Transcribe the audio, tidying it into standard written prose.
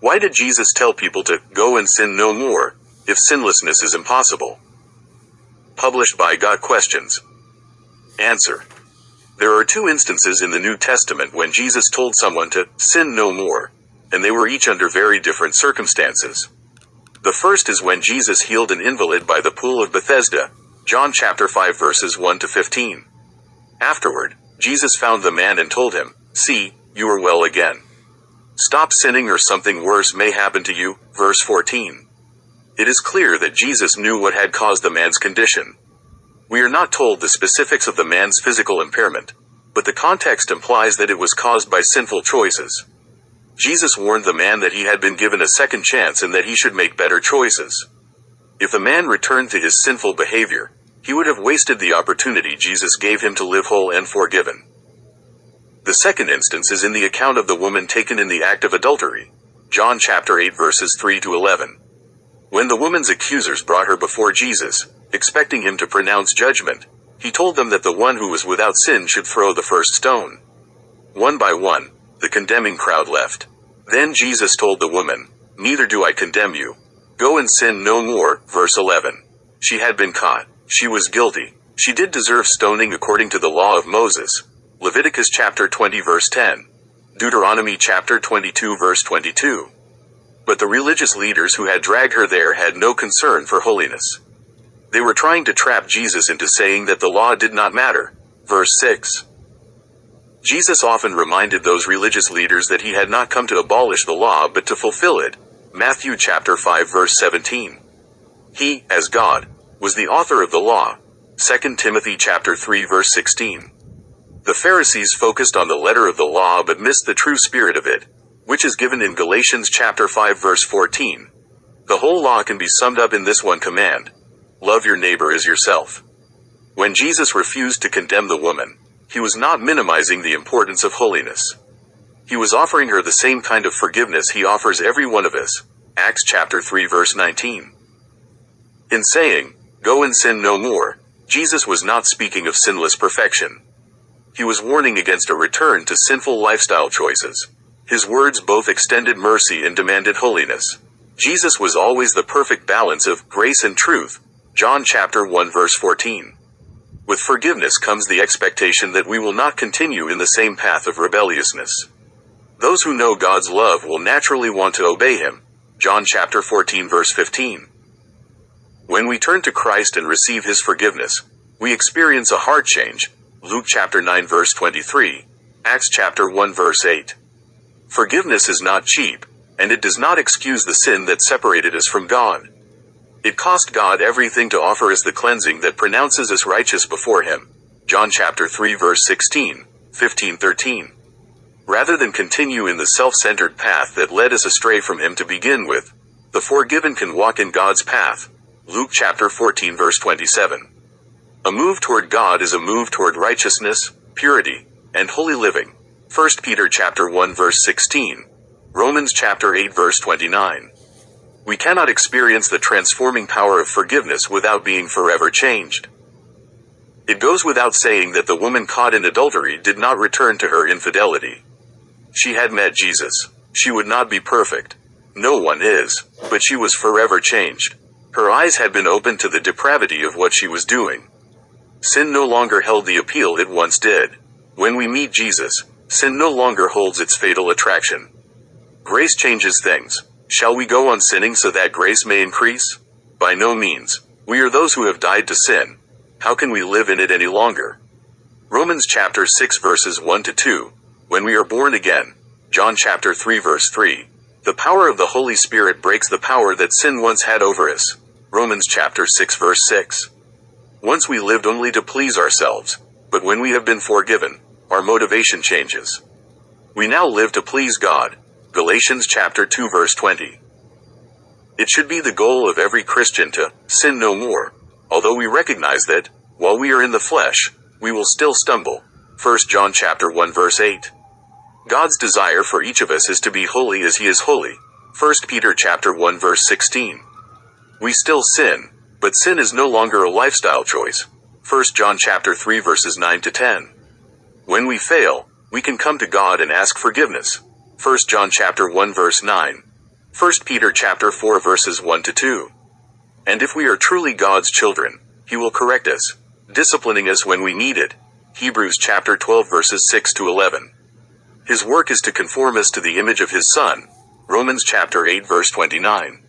Why did Jesus tell people to go and sin no more, if sinlessness is impossible? Published by Got Questions. Answer. There are two instances in the New Testament when Jesus told someone to sin no more, and they were each under very different circumstances. The first is when Jesus healed an invalid by the pool of Bethesda, John chapter 5 verses 1 to 15. Afterward, Jesus found the man and told him, "See, you are well again. Stop sinning or something worse may happen to you." Verse 14. It is clear that Jesus knew what had caused the man's condition. We are not told the specifics of the man's physical impairment, but the context implies that it was caused by sinful choices. Jesus warned the man that he had been given a second chance and that he should make better choices. If the man returned to his sinful behavior, he would have wasted the opportunity Jesus gave him to live whole and forgiven. The second instance is in the account of the woman taken in the act of adultery, John chapter 8 verses 3 to 11. When the woman's accusers brought her before Jesus, expecting him to pronounce judgment, he told them that the one who was without sin should throw the first stone. One by one, the condemning crowd left. Then Jesus told the woman, "Neither do I condemn you. Go and sin no more." Verse 11. She had been caught. She was guilty. She did deserve stoning according to the law of Moses. Leviticus chapter 20 verse 10. Deuteronomy chapter 22 verse 22. But the religious leaders who had dragged her there had no concern for holiness. They were trying to trap Jesus into saying that the law did not matter. Verse 6. Jesus often reminded those religious leaders that he had not come to abolish the law but to fulfill it. Matthew chapter 5 verse 17. He, as God, was the author of the law. 2 Timothy chapter 3 verse 16. The Pharisees focused on the letter of the law but missed the true spirit of it, which is given in Galatians chapter 5 verse 14. The whole law can be summed up in this one command: love your neighbor as yourself. When Jesus refused to condemn the woman, he was not minimizing the importance of holiness. He was offering her the same kind of forgiveness he offers every one of us. Acts chapter 3 verse 19. In saying, "Go and sin no more," Jesus was not speaking of sinless perfection. He was warning against a return to sinful lifestyle choices. His words both extended mercy and demanded holiness. Jesus was always the perfect balance of grace and truth. John chapter 1 verse 14. With forgiveness comes the expectation that we will not continue in the same path of rebelliousness. Those who know God's love will naturally want to obey him. John chapter 14 verse 15. When we turn to Christ and receive his forgiveness, we experience a heart change. Luke chapter 9 verse 23, Acts chapter 1 verse 8. Forgiveness is not cheap, and it does not excuse the sin that separated us from God. It cost God everything to offer us the cleansing that pronounces us righteous before him. John chapter 3 verse 16, 15-13. Rather than continue in the self-centered path that led us astray from him to begin with, the forgiven can walk in God's path. Luke chapter 14 verse 27. A move toward God is a move toward righteousness, purity, and holy living. 1 Peter chapter 1 verse 16. Romans chapter 8 verse 29. We cannot experience the transforming power of forgiveness without being forever changed. It goes without saying that the woman caught in adultery did not return to her infidelity. She had met Jesus. She would not be perfect. No one is, but she was forever changed. Her eyes had been opened to the depravity of what she was doing. Sin no longer held the appeal it once did. When we meet Jesus, sin no longer holds its fatal attraction. Grace changes things. Shall we go on sinning so that grace may increase? By no means. We are those who have died to sin. How can we live in it any longer? Romans chapter 6 verses 1-2. When we are born again. John chapter 3 verse 3. The power of the Holy Spirit breaks the power that sin once had over us. Romans chapter 6 verse 6. Once we lived only to please ourselves, but when we have been forgiven, our motivation changes. We now live to please God. Galatians chapter 2 verse 20. It should be the goal of every Christian to sin no more, although we recognize that, while we are in the flesh, we will still stumble. 1 John chapter 1 verse 8. God's desire for each of us is to be holy as he is holy. 1 Peter chapter 1 verse 16. We still sin, but sin is no longer a lifestyle choice. 1 John chapter 3 verses 9-10. When we fail, we can come to God and ask forgiveness. 1 John chapter 1 verse 9. 1 Peter chapter 4 verses 1 to 2. And if we are truly God's children, He will correct us, disciplining us when we need it. Hebrews chapter 12 verses 6 to 11. His work is to conform us to the image of His Son. Romans chapter 8 verse 29.